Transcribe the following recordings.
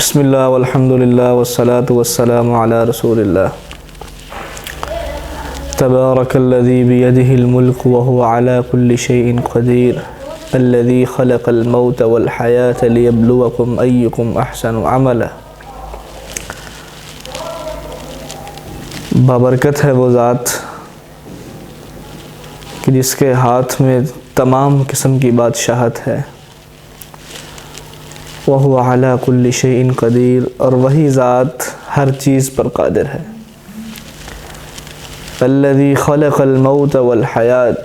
بسم اللہ والحمد للہ والصلاة والسلام علی رسول اللہ تبارک الذی بیدہ الملک وهو علی کل شیء قدیر الذی خلق الموت والحیاة لیبلوکم ایکم احسن عملا۔ بابرکت ہے وہ ذات کہ جس کے ہاتھ میں تمام قسم کی بادشاہت ہے، وَهُوَ عَلَى كُلِّ شَيْءٍ قدیر، اور وہی ذات ہر چیز پر قادر ہے۔ الَّذِي خَلَقَ الْمَوْتَ وَالْحَيَاةَ،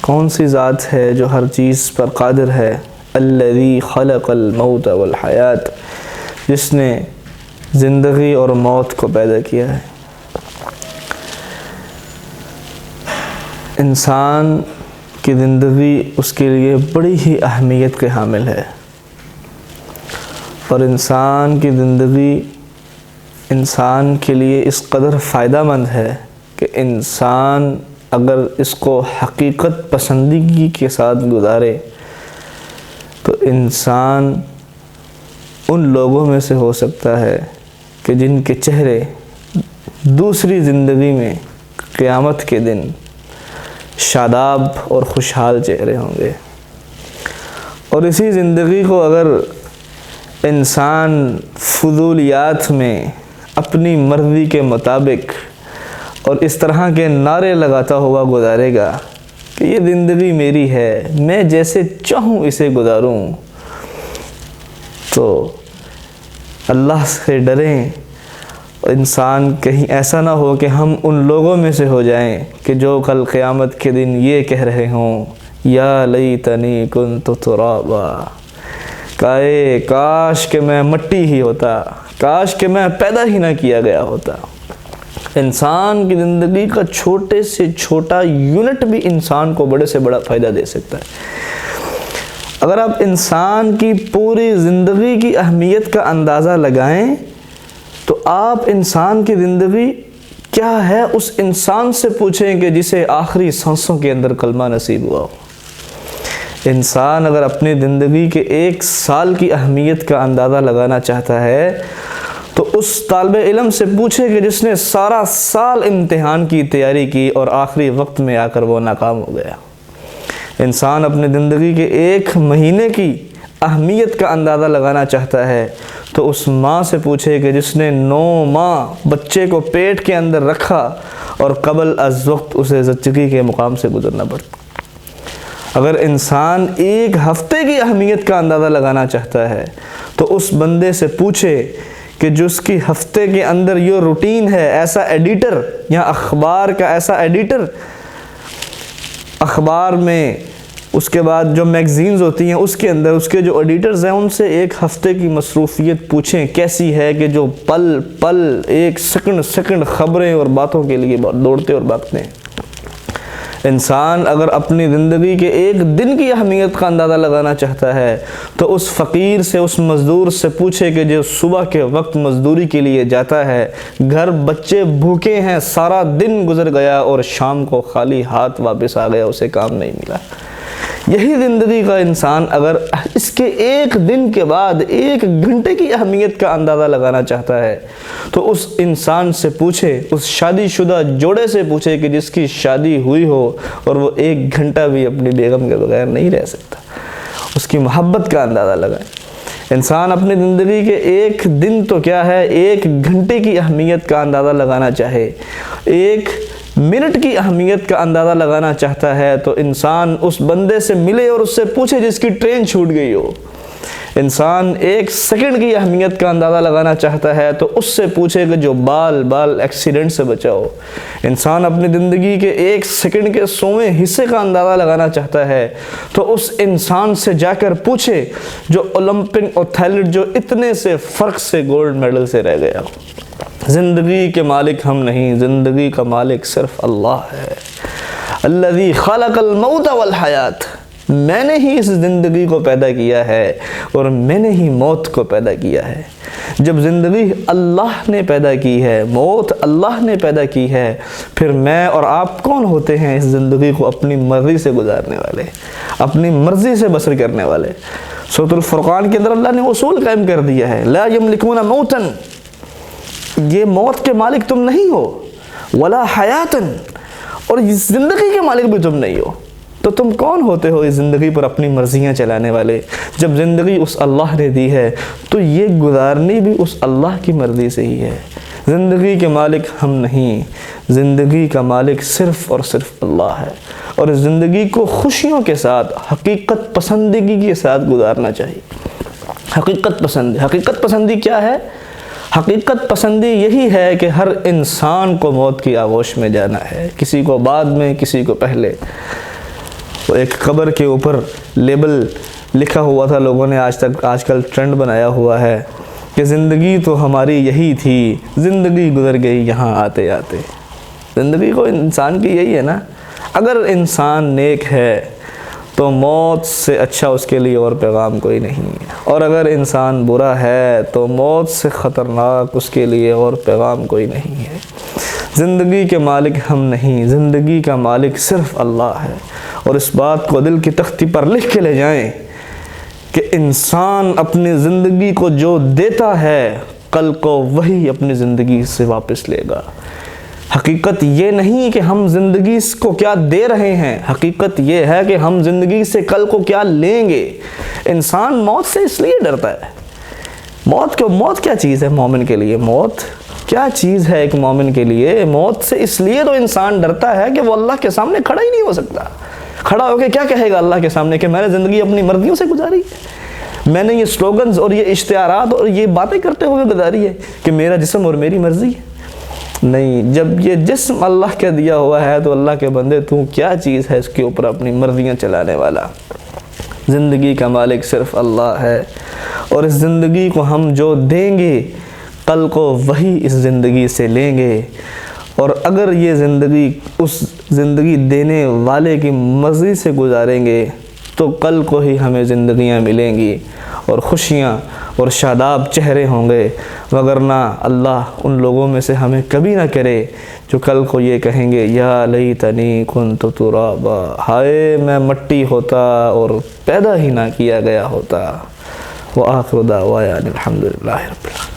کون سی ذات ہے جو ہر چیز پر قادر ہے؟ الَّذِي خَلَقَ الْمَوْتَ وَالْحَيَاةَ، جس نے زندگی اور موت کو پیدا کیا ہے۔ انسان کی زندگی اس کے لیے بڑی ہی اہمیت کے حامل ہے، اور انسان کی زندگی انسان کے لیے اس قدر فائدہ مند ہے کہ انسان اگر اس کو حقیقت پسندگی کے ساتھ گزارے تو انسان ان لوگوں میں سے ہو سکتا ہے کہ جن کے چہرے دوسری زندگی میں قیامت کے دن شاداب اور خوشحال چہرے ہوں گے، اور اسی زندگی کو اگر انسان فضولیات میں اپنی مرضی کے مطابق اور اس طرح کے نعرے لگاتا ہوا گزارے گا کہ یہ زندگی میری ہے، میں جیسے چاہوں اسے گزاروں، تو اللہ سے ڈریں انسان کہیں ایسا نہ ہو کہ ہم ان لوگوں میں سے ہو جائیں کہ جو کل قیامت کے دن یہ کہہ رہے ہوں یا لیتنی کنت ترابا، کاش کہ میں مٹی ہی ہوتا، کاش کہ میں پیدا ہی نہ کیا گیا ہوتا۔ انسان کی زندگی کا چھوٹے سے چھوٹا یونٹ بھی انسان کو بڑے سے بڑا فائدہ دے سکتا ہے۔ اگر آپ انسان کی پوری زندگی کی اہمیت کا اندازہ لگائیں تو آپ انسان کی زندگی کیا ہے اس انسان سے پوچھیں کہ جسے آخری سانسوں کے اندر کلمہ نصیب ہوا ہو۔ انسان اگر اپنی زندگی کے 1 سال کی اہمیت کا اندازہ لگانا چاہتا ہے تو اس طالب علم سے پوچھے کہ جس نے سارا سال امتحان کی تیاری کی اور آخری وقت میں آ کر وہ ناکام ہو گیا۔ انسان اپنی زندگی کے 1 مہینے کی اہمیت کا اندازہ لگانا چاہتا ہے تو اس ماں سے پوچھے کہ جس نے 9 ماہ بچے کو پیٹ کے اندر رکھا اور قبل از وقت اسے زچگی کے مقام سے گزرنا پڑتا۔ اگر انسان 1 ہفتے کی اہمیت کا اندازہ لگانا چاہتا ہے تو اس بندے سے پوچھے کہ جس کی ہفتے کے اندر یہ روٹین ہے، ایسا ایڈیٹر یا اخبار کا ایسا ایڈیٹر، اخبار میں اس کے بعد جو میگزینز ہوتی ہیں اس کے اندر اس کے جو ایڈیٹرز ہیں ان سے 1 ہفتے کی مصروفیت پوچھیں کیسی ہے کہ جو پل پل 1 سیکنڈ خبریں اور باتوں کے لیے دوڑتے اور بھاگتے ہیں۔ انسان اگر اپنی زندگی کے 1 دن کی اہمیت کا اندازہ لگانا چاہتا ہے تو اس فقیر سے، اس مزدور سے پوچھے کہ جو صبح کے وقت مزدوری کے لیے جاتا ہے، گھر بچے بھوکے ہیں، سارا دن گزر گیا اور شام کو خالی ہاتھ واپس آ گیا، اسے کام نہیں ملا۔ یہی زندگی کا انسان اگر اس کے 1 دن کے بعد 1 گھنٹے کی اہمیت کا اندازہ لگانا چاہتا ہے تو اس انسان سے پوچھے، اس شادی شدہ جوڑے سے پوچھے کہ جس کی شادی ہوئی ہو اور وہ 1 گھنٹہ بھی اپنی بیگم کے بغیر نہیں رہ سکتا، اس کی محبت کا اندازہ لگائیں۔ انسان اپنی زندگی کے 1 دن تو کیا ہے، 1 گھنٹے کی اہمیت کا اندازہ لگانا چاہے، 1 منٹ کی اہمیت کا اندازہ لگانا چاہتا ہے تو انسان اس بندے سے ملے اور اس سے پوچھے جس کی ٹرین چھوٹ گئی ہو۔ انسان 1 سیکنڈ کی اہمیت کا اندازہ لگانا چاہتا ہے تو اس سے پوچھے کہ جو بال ایکسیڈنٹ سے بچا ہو۔ انسان اپنی زندگی کے 1 سیکنڈ کے 100ویں حصے کا اندازہ لگانا چاہتا ہے تو اس انسان سے جا کر پوچھے جو اولمپک ایتھلیٹ جو اتنے سے فرق سے گولڈ میڈل سے رہ گیا۔ زندگی کے مالک ہم نہیں، زندگی کا مالک صرف اللہ ہے۔ الذی خلق الموت والحیات، میں نے ہی اس زندگی کو پیدا کیا ہے اور میں نے ہی موت کو پیدا کیا ہے۔ جب زندگی اللہ نے پیدا کی ہے، موت اللہ نے پیدا کی ہے، پھر میں اور آپ کون ہوتے ہیں اس زندگی کو اپنی مرضی سے گزارنے والے، اپنی مرضی سے بسر کرنے والے؟ سورۃ الفرقان کے اندر اللہ نے اصول قائم کر دیا ہے، لا یملکون موتا، یہ موت کے مالک تم نہیں ہو، ولا حیاتن، اور زندگی کے مالک بھی تم نہیں ہو، تو تم کون ہوتے ہو اس زندگی پر اپنی مرضیاں چلانے والے؟ جب زندگی اس اللہ نے دی ہے تو یہ گزارنی بھی اس اللہ کی مرضی سے ہی ہے۔ زندگی کے مالک ہم نہیں، زندگی کا مالک صرف اور صرف اللہ ہے، اور اس زندگی کو خوشیوں کے ساتھ، حقیقت پسندگی کے ساتھ گزارنا چاہیے۔ حقیقت پسندی کیا ہے؟ حقیقت پسندی یہی ہے کہ ہر انسان کو موت کی آغوش میں جانا ہے، کسی کو بعد میں، کسی کو پہلے۔ وہ ایک قبر کے اوپر لیبل لکھا ہوا تھا، لوگوں نے آج کل ٹرینڈ بنایا ہوا ہے کہ زندگی تو ہماری یہی تھی، زندگی گزر گئی یہاں آتے آتے۔ زندگی کو انسان کی یہی ہے نا، اگر انسان نیک ہے تو موت سے اچھا اس کے لیے اور پیغام کوئی نہیں ہے، اور اگر انسان برا ہے تو موت سے خطرناک اس کے لیے اور پیغام کوئی نہیں ہے۔ زندگی کے مالک ہم نہیں، زندگی کا مالک صرف اللہ ہے، اور اس بات کو دل کی تختی پر لکھ کے لے جائیں کہ انسان اپنی زندگی کو جو دیتا ہے کل کو وہی اپنی زندگی سے واپس لے گا۔ حقیقت یہ نہیں کہ ہم زندگی کو کیا دے رہے ہیں، حقیقت یہ ہے کہ ہم زندگی سے کل کو کیا لیں گے۔ انسان موت سے اس لیے ڈرتا ہے۔ موت کیا چیز ہے مومن کے لیے؟ موت کیا چیز ہے ایک مومن کے لیے؟ موت سے اس لیے تو انسان ڈرتا ہے کہ وہ اللہ کے سامنے کھڑا ہی نہیں ہو سکتا۔ کھڑا ہو کے کیا کہے گا اللہ کے سامنے کہ میں نے زندگی اپنی مرضیوں سے گزاری ہے، میں نے یہ سلوگنز اور یہ اشتہارات اور یہ باتیں کرتے ہوئے گزاری ہے کہ میرا جسم اور میری مرضی ہے۔ نہیں، جب یہ جسم اللہ کا دیا ہوا ہے تو اللہ کے بندے تو کیا چیز ہے اس کے اوپر اپنی مرضیاں چلانے والا؟ زندگی کا مالک صرف اللہ ہے، اور اس زندگی کو ہم جو دیں گے کل کو وہی اس زندگی سے لیں گے، اور اگر یہ زندگی اس زندگی دینے والے کی مرضی سے گزاریں گے تو کل کو ہی ہمیں زندگیاں ملیں گی اور خوشیاں اور شاداب چہرے ہوں گے، وگرنہ اللہ ان لوگوں میں سے ہمیں کبھی نہ کرے جو کل کو یہ کہیں گے یا لیتنی کنت ترابا، ہائے میں مٹی ہوتا اور پیدا ہی نہ کیا گیا ہوتا۔ وآخر دعوانا الحمدللہ رب العالمین۔